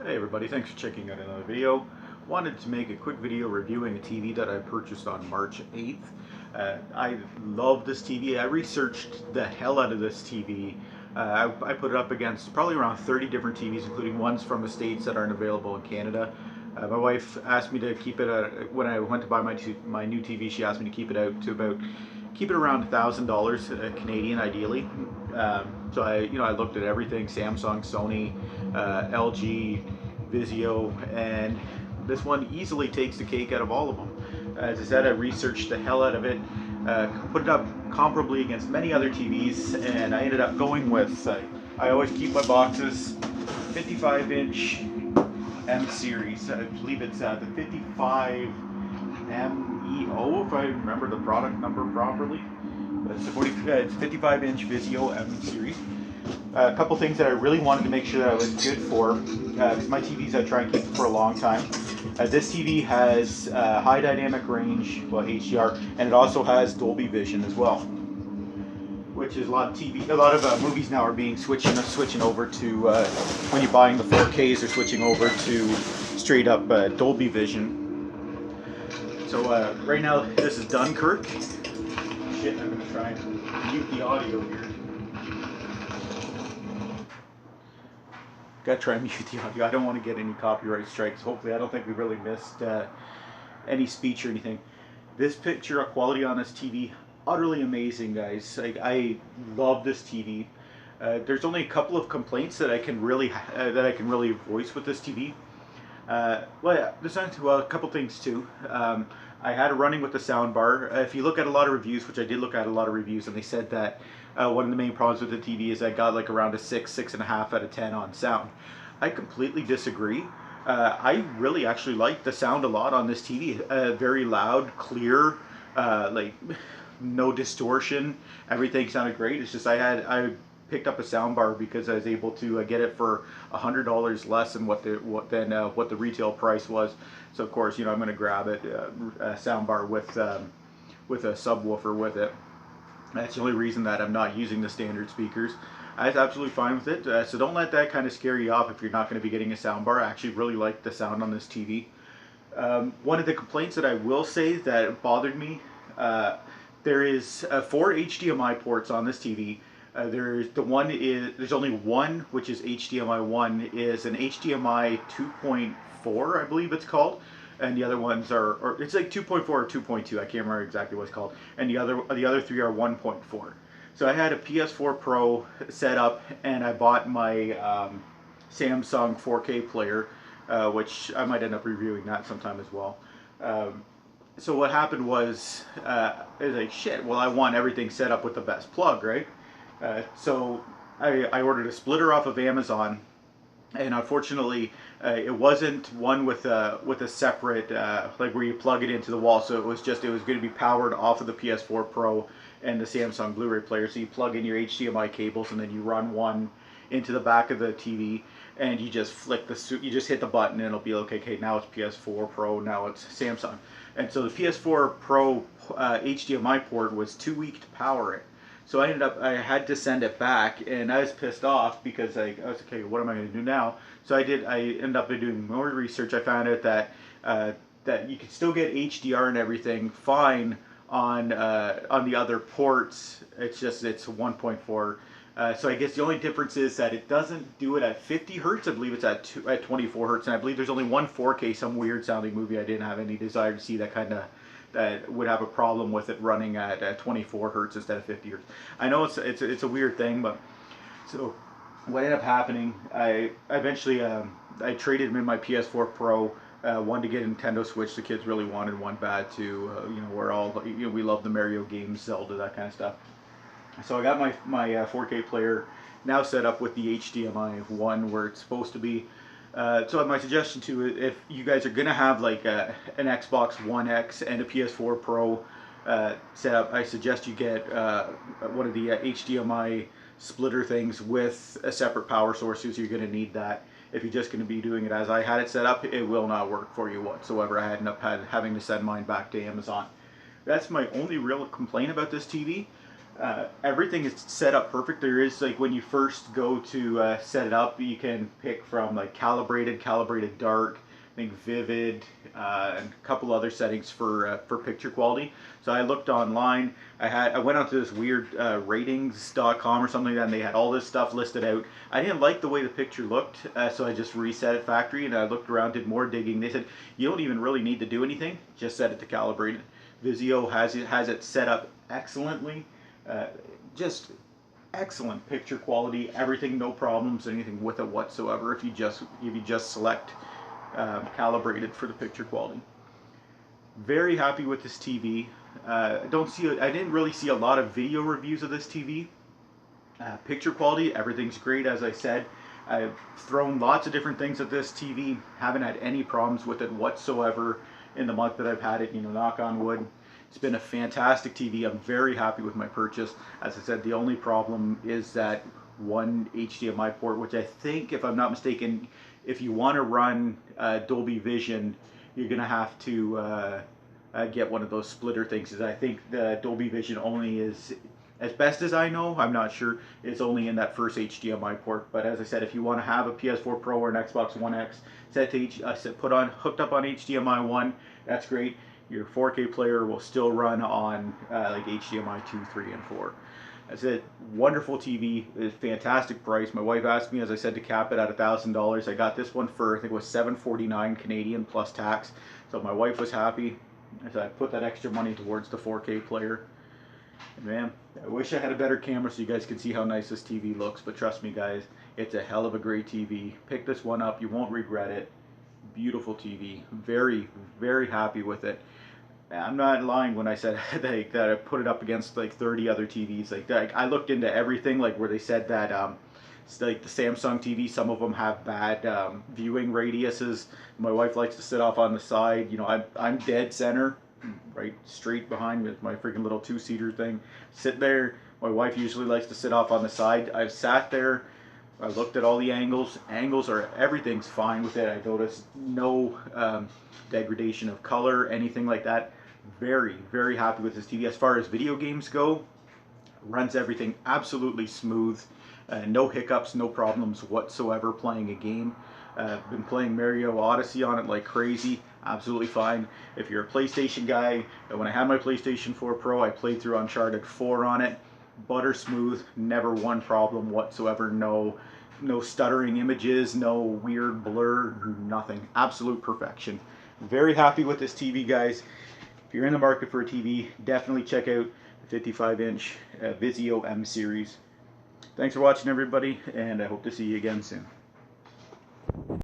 Hey everybody, thanks for checking out another video. Wanted to make a quick video reviewing a TV that I purchased on March 8th. I love this TV. I researched the hell out of this TV. I put it up against probably around 30 different TVs, including ones from the States that aren't available in Canada. My wife asked me to keep it, when I went to buy my new TV, she asked me to keep it out to about, keep it around $1,000 Canadian ideally. So I looked at everything: Samsung, Sony, LG, Vizio, and this one easily takes the cake out of all of them. As I said, I researched the hell out of it, put it up comparably against many other TVs, and I ended up going with, I always keep my boxes, 55-inch M series. I believe it's the 55 MEO, if I remember the product number properly. It's 55-inch Vizio M series. A couple things that I really wanted to make sure that I was good for, because my TVs I try and keep for a long time. This TV has high dynamic range, well HDR, and it also has Dolby Vision as well, which is a lot of movies now are being switching over to, when you're buying the 4Ks, they're switching over to straight up Dolby Vision. So right now this is Dunkirk. Shit, I'm gonna try and mute the audio here. Gotta try and mute the audio. I don't want to get any copyright strikes. Hopefully, I don't think we really missed any speech or anything. This picture quality on this TV, utterly amazing, guys. I love this TV. There's only a couple of complaints that I can really voice with this TV. There's a couple things too. I had it running with the sound bar. If you look at a lot of reviews, which I did look at a lot of reviews, and they said that one of the main problems with the TV is I got like around a 6.5 out of 10 on sound. I completely disagree. I really actually like the sound a lot on this TV. Very loud, clear, like no distortion. Everything sounded great. It's just I picked up a soundbar because I was able to get it for $100 less than what the retail price was. So of course, I'm going to grab it, a soundbar with a subwoofer with it. That's the only reason that I'm not using the standard speakers. I was absolutely fine with it. So don't let that kind of scare you off if you're not going to be getting a soundbar. I actually really like the sound on this TV. One of the complaints that I will say that bothered me, there is 4 HDMI ports on this TV. There's only one, which is HDMI 1, is an HDMI 2.4, I believe it's called, and the other ones or it's like 2.4 or 2.2. I can't remember exactly what it's called, and the other 3 are 1.4. So I had a PS4 Pro set up, and I bought my Samsung 4K player, which I might end up reviewing that sometime as well. So what happened was, it was like, shit, well, I want everything set up with the best plug, right? So I ordered a splitter off of Amazon, and unfortunately it wasn't one with a separate like where you plug it into the wall. So it was going to be powered off of the PS4 Pro and the Samsung Blu-ray player. So you plug in your HDMI cables, and then you run one into the back of the TV, and you just you just hit the button, and it'll be like, okay, now it's PS4 Pro, now it's Samsung. And so the PS4 Pro HDMI port was too weak to power it. So I had to send it back, and I was pissed off because I was okay, what am I going to do now? So I ended up doing more research. I found out that that you can still get HDR and everything fine on the other ports. It's just it's 1.4. So I guess the only difference is that it doesn't do it at 50 hertz. I believe it's at 24 hertz, and I believe there's only one 4K, some weird sounding movie I didn't have any desire to see that would have a problem with it running at 24 hertz instead of 50 hertz. I know it's a weird thing, but so what ended up happening, I eventually I traded in my PS4 Pro. One to get a Nintendo Switch, the kids really wanted one bad too. We're all we love the Mario games, Zelda, that kind of stuff. So I got my 4K player now set up with the HDMI 1 where it's supposed to be. So my suggestion too, if you guys are gonna have like an Xbox One X and a PS4 Pro set up, I suggest you get one of the HDMI splitter things with a separate power source, because you're gonna need that. If you're just gonna be doing it as I had it set up, it will not work for you whatsoever. I having to send mine back to Amazon. That's my only real complaint about this TV. Everything is set up perfect. There is, like, when you first go to set it up, you can pick from like calibrated dark, I think vivid, and a couple other settings for picture quality. So I looked online. I went onto this weird ratings.com or something like that, and they had all this stuff listed out. I didn't like the way the picture looked, so I just reset it factory, and I looked around, did more digging. They said you don't even really need to do anything, just set it to calibrated. Vizio has it set up excellently. Uh, just excellent picture quality, everything, no problems, anything with it whatsoever. If you just select calibrated for the picture quality. Very happy with this TV. I didn't really see a lot of video reviews of this TV. Picture quality, everything's great, as I said. I've thrown lots of different things at this TV. Haven't had any problems with it whatsoever in the month that I've had it. Knock on wood. It's been a fantastic TV. I'm very happy with my purchase. As I said, the only problem is that one HDMI port, which I think, if I'm not mistaken, if you want to run Dolby Vision, you're going to have to get one of those splitter things. Because I think the Dolby Vision only is, as best as I know, I'm not sure, it's only in that first HDMI port. But as I said, if you want to have a PS4 Pro or an Xbox One X hooked up on HDMI 1, that's great. Your 4K player will still run on like HDMI 2, 3, and 4. That's it. Wonderful TV. It's fantastic price. My wife asked me, as I said, to cap it at $1,000. I got this one for, I think it was $749 Canadian plus tax. So my wife was happy. So I put that extra money towards the 4K player. And man, I wish I had a better camera so you guys can see how nice this TV looks. But trust me, guys, it's a hell of a great TV. Pick this one up. You won't regret it. Beautiful TV. Very, very happy with it. I'm not lying when I said that I put it up against like 30 other TVs. I looked into everything, like where they said that like the Samsung TV, some of them have bad viewing radiuses. My wife likes to sit off on the side. I'm dead center, right straight behind with my freaking little two-seater thing. Sit there. My wife usually likes to sit off on the side. I've sat there. I looked at all the angles. Everything's fine with it. I noticed no degradation of color, anything like that. Very, very happy with this TV. As far as video games go, runs everything absolutely smooth. No hiccups, no problems whatsoever playing a game. Been playing Mario Odyssey on it like crazy. Absolutely fine. If you're a PlayStation guy, when I had my PlayStation 4 Pro, I played through Uncharted 4 on it. Butter smooth, never one problem whatsoever. No stuttering images, no weird blur, nothing. Absolute perfection. Very happy with this TV, guys. If you're in the market for a TV, definitely check out the 55-inch Vizio M series. Thanks for watching, everybody, and I hope to see you again soon.